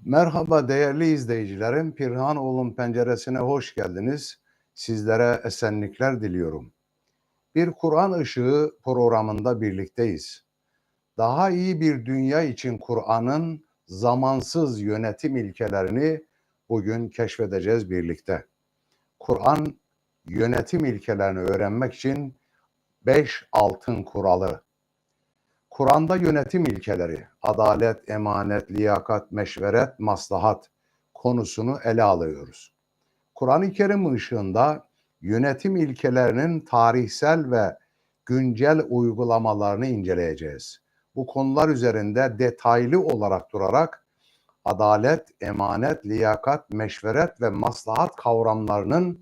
Merhaba değerli izleyicilerim. Pirhanoğlu'nun penceresine hoş geldiniz. Sizlere esenlikler diliyorum. Bir Kur'an Işığı programında birlikteyiz. Daha iyi bir dünya için Kur'an'ın zamansız yönetim ilkelerini bugün keşfedeceğiz birlikte. Kur'an yönetim ilkelerini öğrenmek için 5 altın kuralı. Kur'an'da yönetim ilkeleri, adalet, emanet, liyakat, meşveret, maslahat konusunu ele alıyoruz. Kur'an-ı Kerim ışığında yönetim ilkelerinin tarihsel ve güncel uygulamalarını inceleyeceğiz. Bu konular üzerinde detaylı olarak durarak adalet, emanet, liyakat, meşveret ve maslahat kavramlarının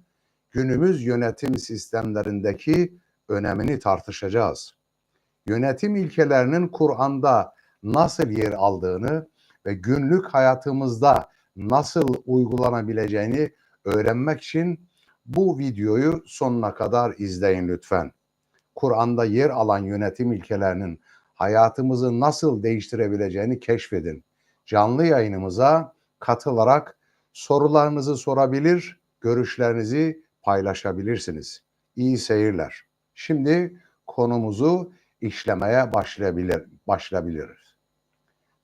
günümüz yönetim sistemlerindeki önemini tartışacağız. Yönetim ilkelerinin Kur'an'da nasıl yer aldığını ve günlük hayatımızda nasıl uygulanabileceğini öğrenmek için bu videoyu sonuna kadar izleyin lütfen. Kur'an'da yer alan yönetim ilkelerinin hayatımızı nasıl değiştirebileceğini keşfedin. Canlı yayınımıza katılarak sorularınızı sorabilir, görüşlerinizi paylaşabilirsiniz. İyi seyirler. Şimdi konumuzu işlemeye başlayabiliriz.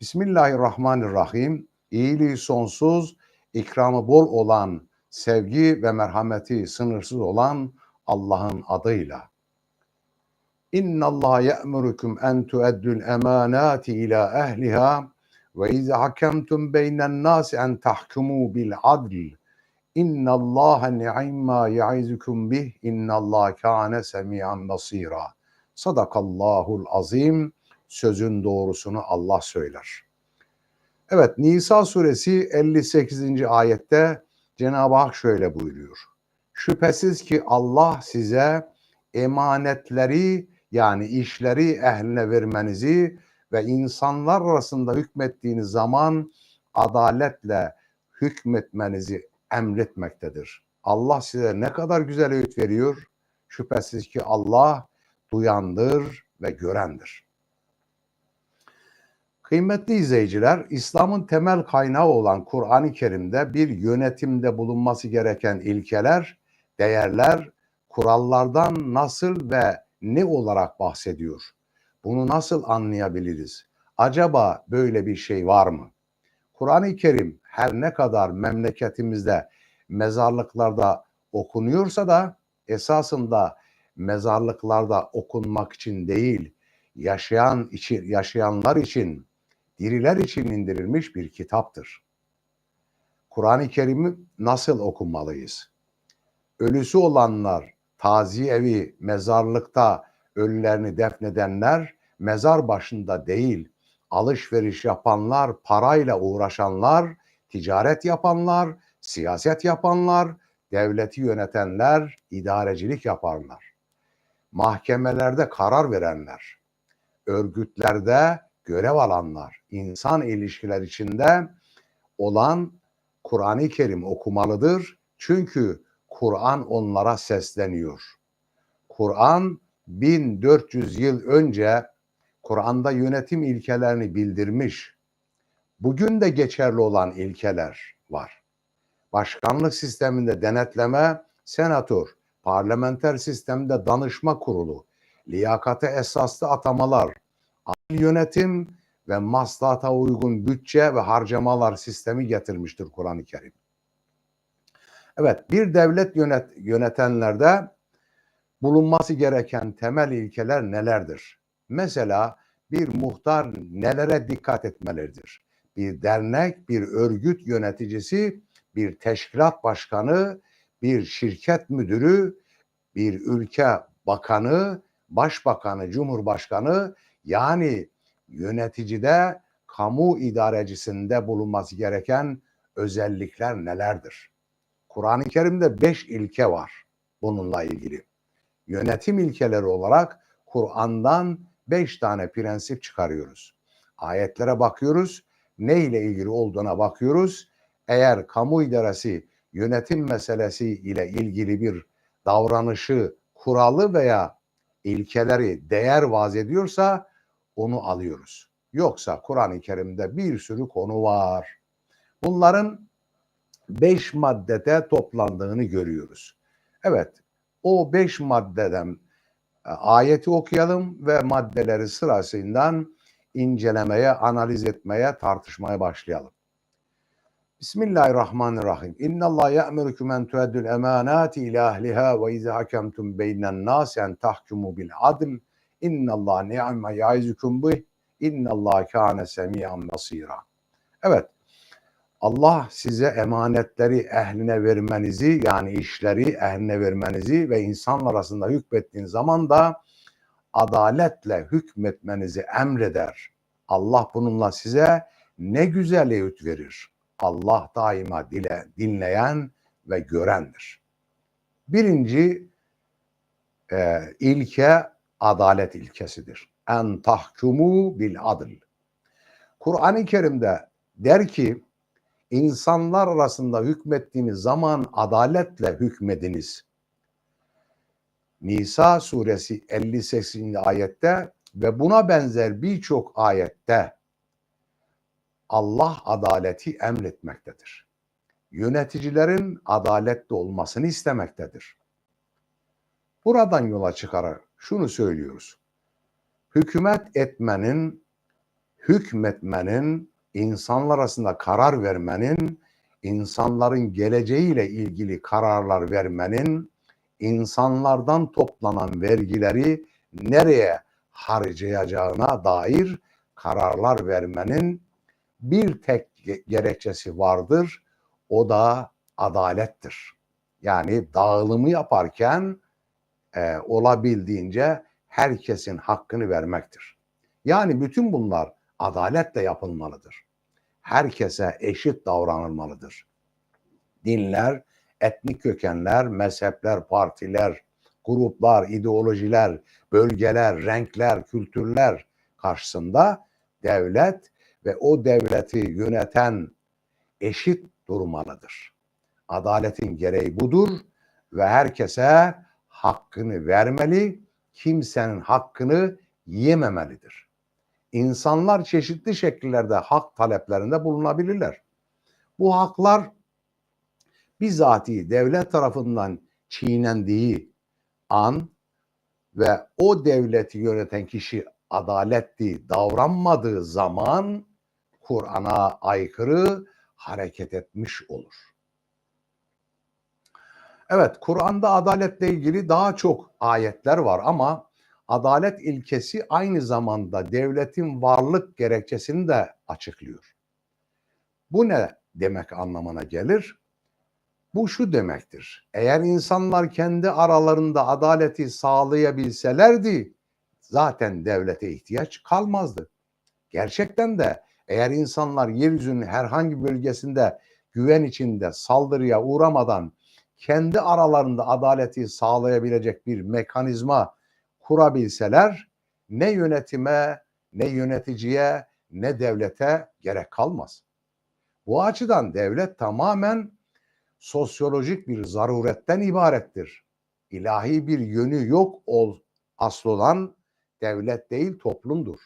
Bismillahirrahmanirrahim. İyiliği sonsuz, ikramı bol olan, sevgi ve merhameti sınırsız olan Allah'ın adıyla. İnna Allah ya'murukum en tu'addul emanati ila ehliha ve izâ hakemtum beynen nâsi en tahkumu bil adl. İnna Allah ni'imma ya'izukum bih. İnna Allah kâne semi'an basîrâ. Sadakallahul azim. Sözün doğrusunu Allah söyler. Evet, Nisa suresi 58. ayette Cenab-ı Hak şöyle buyuruyor. Şüphesiz ki Allah size emanetleri yani işleri ehline vermenizi ve insanlar arasında hükmettiğiniz zaman adaletle hükmetmenizi emretmektedir. Allah size ne kadar güzel öğüt veriyor. Şüphesiz ki Allah duyandır ve görendir. Kıymetli izleyiciler, İslam'ın temel kaynağı olan Kur'an-ı Kerim'de bir yönetimde bulunması gereken ilkeler, değerler, kurallardan nasıl ve ne olarak bahsediyor? Bunu nasıl anlayabiliriz? Acaba böyle bir şey var mı? Kur'an-ı Kerim her ne kadar memleketimizde mezarlıklarda okunuyorsa da esasında mezarlıklarda okunmak için değil, yaşayanlar için, diriler için indirilmiş bir kitaptır. Kur'an-ı Kerim'i nasıl okumalıyız? Ölüsü olanlar, taziye evi, mezarlıkta ölülerini defnedenler mezar başında değil, alışveriş yapanlar, parayla uğraşanlar, ticaret yapanlar, siyaset yapanlar, devleti yönetenler, idarecilik yaparlar. Mahkemelerde karar verenler, örgütlerde görev alanlar, insan ilişkiler içinde olan Kur'an-ı Kerim okumalıdır. Çünkü Kur'an onlara sesleniyor. Kur'an 1400 yıl önce Kur'an'da yönetim ilkelerini bildirmiş. Bugün de geçerli olan ilkeler var. Başkanlık sisteminde denetleme, senatör, parlamenter sistemde danışma kurulu, liyakate esaslı atamalar, adil yönetim ve maslahata uygun bütçe ve harcamalar sistemi getirmiştir Kur'an-ı Kerim. Evet, bir devlet yönetenlerde bulunması gereken temel ilkeler nelerdir? Mesela bir muhtar nelere dikkat etmelidir? Bir dernek, bir örgüt yöneticisi, bir teşkilat başkanı, bir şirket müdürü, bir ülke bakanı, başbakanı, cumhurbaşkanı yani yöneticide, kamu idarecisinde bulunması gereken özellikler nelerdir? Kur'an-ı Kerim'de 5 ilke var bununla ilgili. Yönetim ilkeleri olarak Kur'an'dan 5 tane prensip çıkarıyoruz. Ayetlere bakıyoruz, ne ile ilgili olduğuna bakıyoruz. Eğer kamu idaresi yönetim meselesi ile ilgili bir davranışı, kuralı veya ilkeleri değer vaz ediyorsa onu alıyoruz. Yoksa Kur'an-ı Kerim'de bir sürü konu var. Bunların 5 maddede toplandığını görüyoruz. Evet, o 5 maddeden ayeti okuyalım ve maddeleri sırasından incelemeye, analiz etmeye, tartışmaya başlayalım. Bismillahirrahmanirrahim. İnnallâhe ye'murüküm en tueddül emanâti ilâ ehliha ve izâ hakemtum beynen nâsi en tahkumu bil adl. İnnallâhe ni'me ya'izukum bih. İnnallâhe kâne semî'an basîrâ. Evet, Allah size emanetleri ehline vermenizi, yani işleri ehline vermenizi ve insanlar arasında hükmettiğin zaman da adaletle hükmetmenizi emreder. Allah bununla size ne güzel öğüt verir. Allah daima dinleyen ve görendir. Birinci ilke adalet ilkesidir. En tahkumu bil adl. Kur'an-ı Kerim'de der ki, insanlar arasında hükmettiğiniz zaman adaletle hükmediniz. Nisa suresi 58. ayette ve buna benzer birçok ayette Allah adaleti emretmektedir. Yöneticilerin adaletli olmasını istemektedir. Buradan yola çıkarak şunu söylüyoruz. Hükmetmenin, insanlar arasında karar vermenin, insanların geleceğiyle ilgili kararlar vermenin, insanlardan toplanan vergileri nereye harcayacağına dair kararlar vermenin bir tek gerekçesi vardır. O da adalettir. Yani dağılımı yaparken olabildiğince herkesin hakkını vermektir. Yani bütün bunlar adaletle yapılmalıdır. Herkese eşit davranılmalıdır. Dinler, etnik kökenler, mezhepler, partiler, gruplar, ideolojiler, bölgeler, renkler, kültürler karşısında devlet ve o devleti yöneten eşit durmalıdır. Adaletin gereği budur ve herkese hakkını vermeli, kimsenin hakkını yememelidir. İnsanlar çeşitli şekillerde hak taleplerinde bulunabilirler. Bu haklar bizatihi devlet tarafından çiğnendiği an ve o devleti yöneten kişi adaletli davranmadığı zaman Kur'an'a aykırı hareket etmiş olur. Evet, Kur'an'da adaletle ilgili daha çok ayetler var ama adalet ilkesi aynı zamanda devletin varlık gerekçesini de açıklıyor. Bu ne demek anlamına gelir? Bu şu demektir. Eğer insanlar kendi aralarında adaleti sağlayabilselerdi zaten devlete ihtiyaç kalmazdı. Gerçekten de eğer insanlar yeryüzünün herhangi bir bölgesinde güven içinde saldırıya uğramadan kendi aralarında adaleti sağlayabilecek bir mekanizma kurabilseler ne yönetime, ne yöneticiye, ne devlete gerek kalmaz. Bu açıdan devlet tamamen sosyolojik bir zaruretten ibarettir. İlahi bir yönü yok asıl olan devlet değil toplumdur.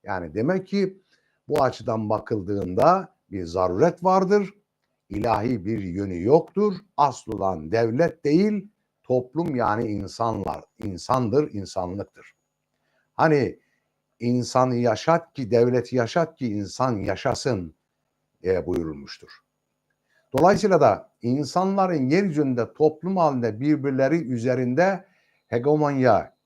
Yani demek ki bu açıdan bakıldığında bir zaruret vardır. İlahi bir yönü yoktur. Asıl olan devlet değil toplum, yani insanlar. İnsandır, insanlıktır. Hani insanı yaşat ki, devleti yaşat ki insan yaşasın buyurulmuştur. Dolayısıyla da insanların yeryüzünde toplum halinde birbirleri üzerinde hegemonya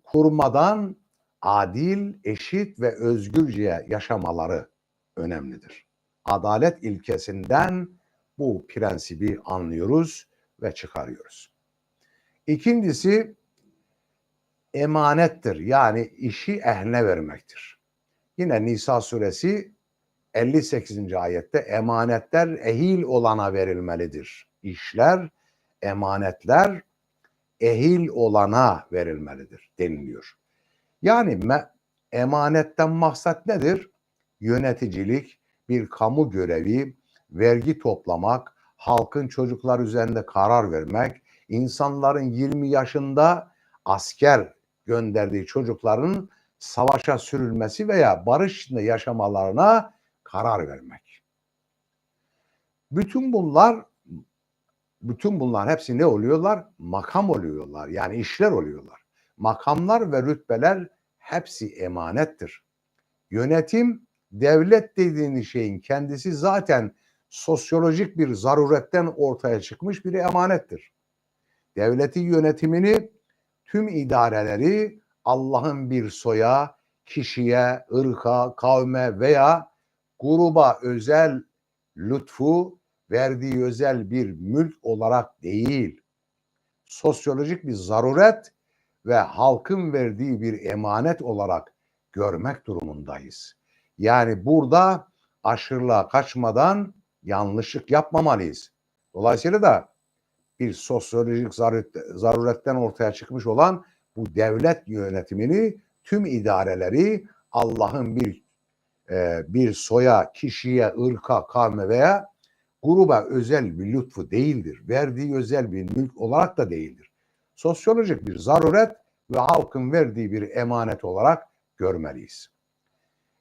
kurmadan adil, eşit ve özgürce yaşamaları önemlidir. Adalet ilkesinden bu prensibi anlıyoruz ve çıkarıyoruz. İkincisi emanettir. Yani işi ehline vermektir. Yine Nisa suresi 58. ayette emanetler ehil olana verilmelidir. İşler, emanetler ehil olana verilmelidir deniliyor. Yani emanetten maksat nedir? Yöneticilik, bir kamu görevi, vergi toplamak, halkın çocuklar üzerinde karar vermek, insanların 20 yaşında asker gönderdiği çocukların savaşa sürülmesi veya barış içinde yaşamalarına karar vermek. Bütün bunlar bütün bunlar hepsi ne oluyorlar? Makam oluyorlar. Yani işler oluyorlar. Makamlar ve rütbeler hepsi emanettir. Yönetim, devlet dediğiniz şeyin kendisi zaten sosyolojik bir zaruretten ortaya çıkmış bir emanettir. Devletin yönetimini tüm idareleri Allah'ın bir soya, kişiye, ırka, kavme veya gruba özel lütfu verdiği özel bir mülk olarak değil, sosyolojik bir zaruret ve halkın verdiği bir emanet olarak görmek durumundayız. Yani burada aşırılığa kaçmadan yanlışlık yapmamalıyız. Dolayısıyla da bir sosyolojik zaruretten ortaya çıkmış olan bu devlet yönetimini tüm idareleri Allah'ın bir soya, kişiye, ırka, kavme veya gruba özel bir lütfu değildir. Verdiği özel bir mülk olarak da değildir. Sosyolojik bir zaruret ve halkın verdiği bir emanet olarak görmeliyiz.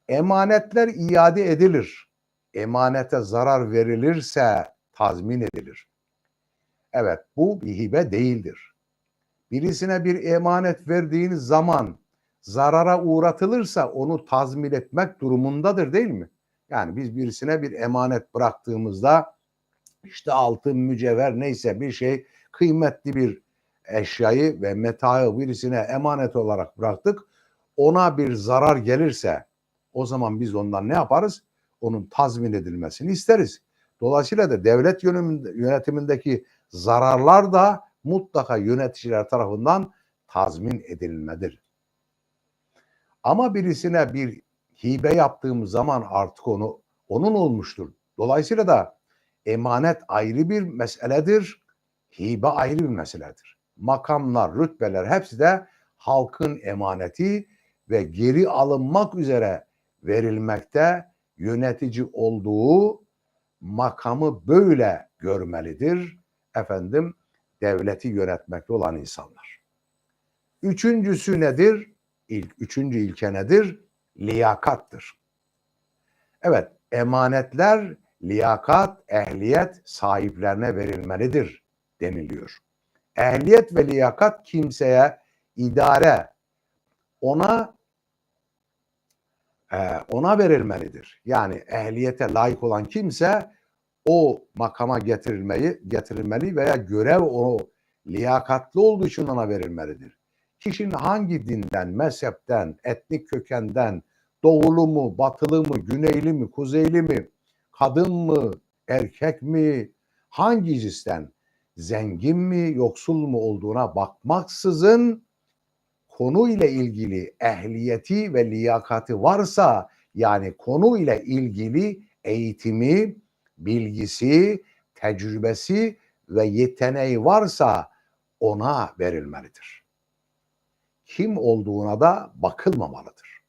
Emanetler iade edilir. Emanete zarar verilirse tazmin edilir. Evet, bu bir hibe değildir. Birisine bir emanet verdiğiniz zaman zarara uğratılırsa onu tazmin etmek durumundadır, değil mi? Yani biz birisine bir emanet bıraktığımızda işte altın, mücevher neyse bir şey kıymetli bir eşyayı ve metaı birisine emanet olarak bıraktık. Ona bir zarar gelirse o zaman biz ondan ne yaparız? Onun tazmin edilmesini isteriz. Dolayısıyla da devlet yönetimindeki zararlar da mutlaka yöneticiler tarafından tazmin edilmelidir. Ama birisine bir hibe yaptığımız zaman artık onun olmuştur. Dolayısıyla da emanet ayrı bir meseledir, hibe ayrı bir meseledir. Makamlar, rütbeler hepsi de halkın emaneti ve geri alınmak üzere verilmekte, yönetici olduğu makamı böyle görmelidir. Efendim, devleti yönetmekte olan insanlar. Üçüncüsü nedir? Üçüncü ilke nedir? Liyakattır. Evet, emanetler liyakat, ehliyet sahiplerine verilmelidir deniliyor. Ehliyet ve liyakat kimseye idare ona ona verilmelidir. Yani ehliyete layık olan kimse o makama getirilmeli veya görev o liyakatlı olduğu için ona verilmelidir. Kişinin hangi dinden, mezhepten, etnik kökenden, doğulu mu, batılı mı, güneyli mi, kuzeyli mi, kadın mı, erkek mi, hangi cinsten, zengin mi, yoksul mu olduğuna bakmaksızın konu ile ilgili ehliyeti ve liyakati varsa, yani konu ile ilgili eğitimi, bilgisi, tecrübesi ve yeteneği varsa ona verilmelidir. Kim olduğuna da bakılmamalıdır.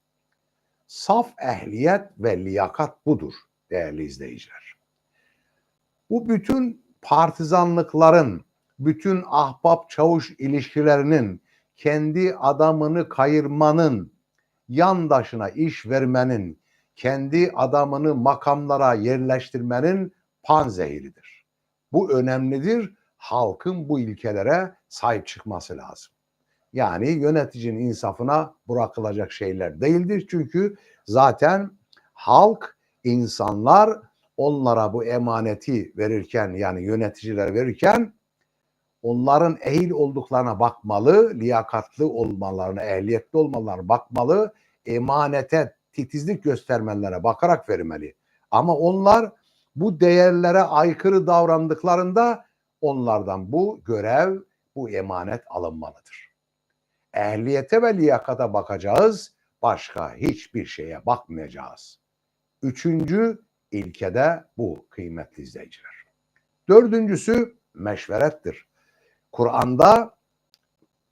Saf ehliyet ve liyakat budur değerli izleyiciler. Bu bütün partizanlıkların, bütün ahbap çavuş ilişkilerinin, kendi adamını kayırmanın, yandaşına iş vermenin, kendi adamını makamlara yerleştirmenin panzehiridir. Bu önemlidir. Halkın bu ilkelere sahip çıkması lazım. Yani yöneticinin insafına bırakılacak şeyler değildir. Çünkü zaten halk, insanlar onlara bu emaneti verirken, yani yöneticiler verirken onların ehil olduklarına bakmalı, liyakatlı olmalarına, ehliyetli olmalarına bakmalı, emanete titizlik göstermelerine bakarak vermeli. Ama onlar bu değerlere aykırı davrandıklarında onlardan bu görev, bu emanet alınmalıdır. Ehliyete ve liyakata bakacağız, başka hiçbir şeye bakmayacağız. Üçüncü ilkede bu kıymetli izleyiciler. Dördüncüsü meşverettir. Kur'an'da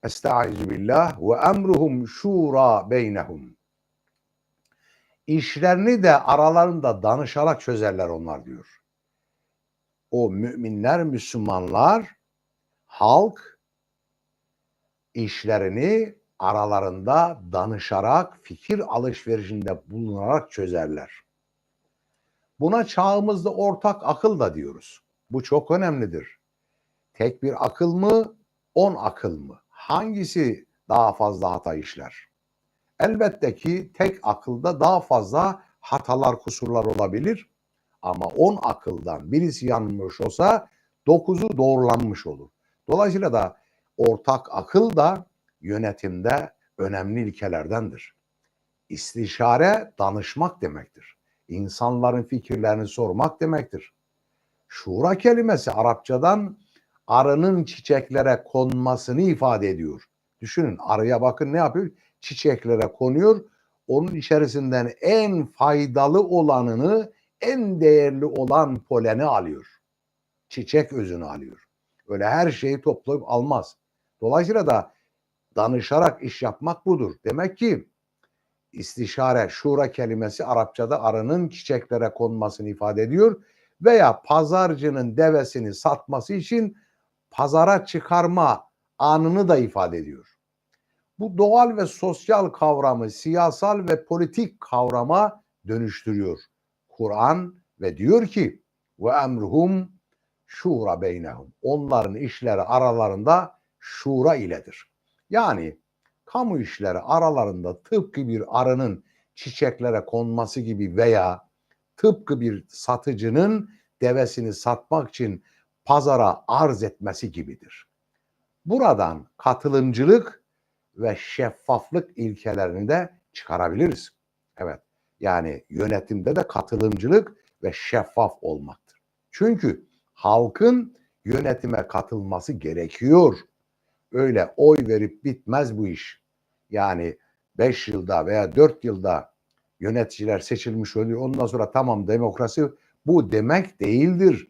Estaizu billah ve emruhum şura beynehum. İşlerini de aralarında danışarak çözerler onlar diyor. O müminler, Müslümanlar, halk işlerini aralarında danışarak, fikir alışverişinde bulunarak çözerler. Buna çağımızda ortak akıl da diyoruz. Bu çok önemlidir. Tek bir akıl mı, 10 akıl mı? Hangisi daha fazla hata işler? Elbette ki tek akılda daha fazla hatalar, kusurlar olabilir. Ama 10 akıldan birisi yanılmış olsa 9'u doğrulanmış olur. Dolayısıyla da ortak akıl da yönetimde önemli ilkelerdendir. İstişare danışmak demektir. İnsanların fikirlerini sormak demektir. Şura kelimesi Arapçadan arının çiçeklere konmasını ifade ediyor. Düşünün, arıya bakın ne yapıyor? Çiçeklere konuyor. Onun içerisinden en faydalı olanını, en değerli olan poleni alıyor. Çiçek özünü alıyor. Öyle her şeyi toplayıp almaz. Dolayısıyla da danışarak iş yapmak budur. Demek ki istişare, şura kelimesi Arapçada arının çiçeklere konmasını ifade ediyor veya pazarcının devesini satması için pazara çıkarma anını da ifade ediyor. Bu doğal ve sosyal kavramı siyasal ve politik kavrama dönüştürüyor Kur'an ve diyor ki ve emruhum şura beynehum. Onların işleri aralarında şura iledir. Yani kamu işleri aralarında tıpkı bir arının çiçeklere konması gibi veya tıpkı bir satıcının devesini satmak için pazara arz etmesi gibidir. Buradan katılımcılık ve şeffaflık ilkelerini de çıkarabiliriz. Evet, yani yönetimde de katılımcılık ve şeffaf olmaktır. Çünkü halkın yönetime katılması gerekiyor. Öyle oy verip bitmez bu iş. Yani 5 yılda veya 4 yılda yöneticiler seçilmiş oluyor. Ondan sonra tamam demokrasi bu demek değildir.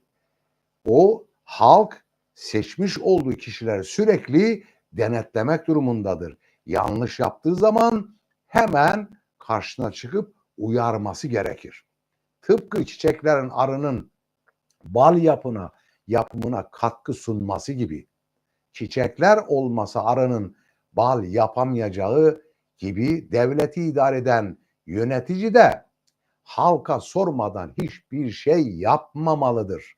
O halk seçmiş olduğu kişileri sürekli denetlemek durumundadır. Yanlış yaptığı zaman hemen karşısına çıkıp uyarması gerekir. Tıpkı çiçeklerin arının bal yapımına katkı sunması gibi. Çiçekler olmasa arının bal yapamayacağı gibi devleti idare eden yönetici de halka sormadan hiçbir şey yapmamalıdır.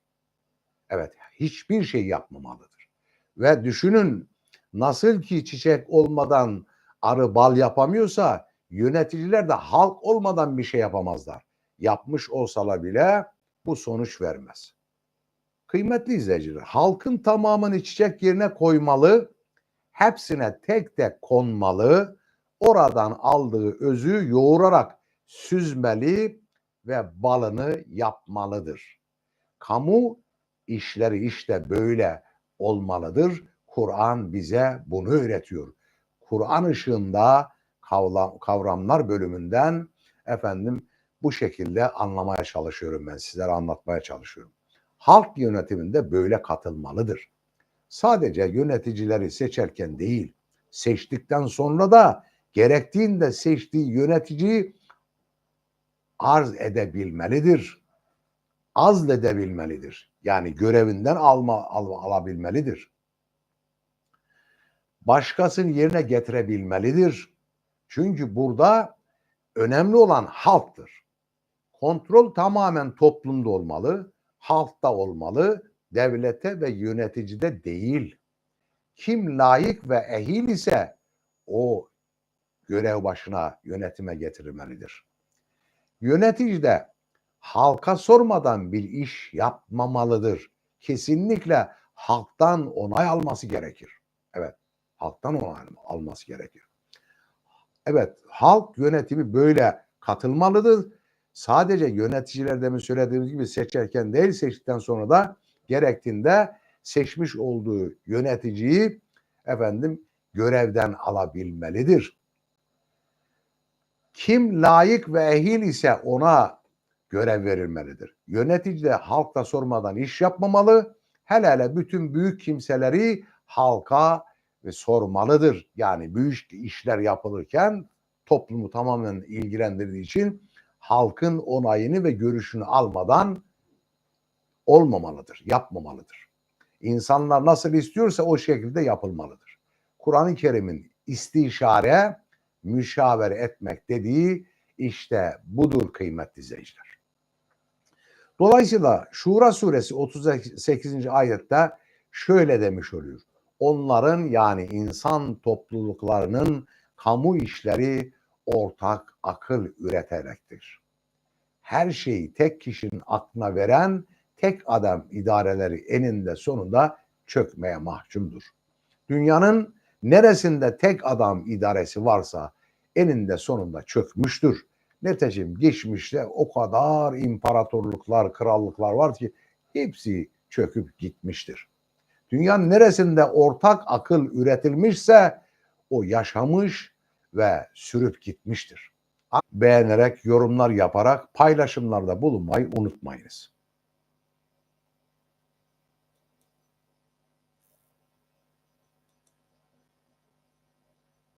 Evet, hiçbir şey yapmamalıdır. Ve düşünün, nasıl ki çiçek olmadan arı bal yapamıyorsa yöneticiler de halk olmadan bir şey yapamazlar. Yapmış olsalar bile bu sonuç vermez. Kıymetli izleyiciler, halkın tamamını çiçek yerine koymalı, hepsine tek tek konmalı, oradan aldığı özü yoğurarak süzmeli ve balını yapmalıdır. Kamu işleri işte böyle olmalıdır. Kur'an bize bunu öğretiyor. Kur'an ışığında kavramlar bölümünden bu şekilde anlamaya çalışıyorum ben. Sizlere anlatmaya çalışıyorum. Halk yönetiminde böyle katılmalıdır. Sadece yöneticileri seçerken değil, seçtikten sonra da gerektiğinde seçtiği yöneticiyi arz edebilmelidir. Azledebilmelidir. Yani görevinden alabilmelidir. Başkasının yerine getirebilmelidir. Çünkü burada önemli olan halktır. Kontrol tamamen toplumda olmalı, halkta olmalı, devlete ve yöneticide değil. Kim layık ve ehil ise o görev başına yönetime getirilmelidir. Yönetici de halka sormadan bir iş yapmamalıdır. Kesinlikle halktan onay alması gerekir. Evet, halktan onay alması gerekir. Evet, halk yönetimi böyle katılmalıdır. Sadece yöneticiler demin söylediğimiz gibi seçerken değil, seçtikten sonra da gerektiğinde seçmiş olduğu yöneticiyi görevden alabilmelidir. Kim layık ve ehil ise ona görev verilmelidir. Yönetici de halkta sormadan iş yapmamalı. Hele hele bütün büyük kimseleri halka sormalıdır. Yani büyük işler yapılırken toplumu tamamen ilgilendirdiği için halkın onayını ve görüşünü almadan olmamalıdır, yapmamalıdır. İnsanlar nasıl istiyorsa o şekilde yapılmalıdır. Kur'an-ı Kerim'in istişare, müşavere etmek dediği işte budur kıymetli izleyiciler. Dolayısıyla Şura suresi 38. ayette şöyle demiş oluyor. Onların yani insan topluluklarının kamu işleri ortak akıl üreterektir. Her şeyi tek kişinin aklına veren tek adam idareleri eninde sonunda çökmeye mahkumdur. Dünyanın neresinde tek adam idaresi varsa eninde sonunda çökmüştür. Nitekim geçmişte o kadar imparatorluklar, krallıklar var ki hepsi çöküp gitmiştir. Dünyanın neresinde ortak akıl üretilmişse o yaşamış ve sürüp gitmiştir. Beğenerek, yorumlar yaparak paylaşımlarda bulunmayı unutmayınız.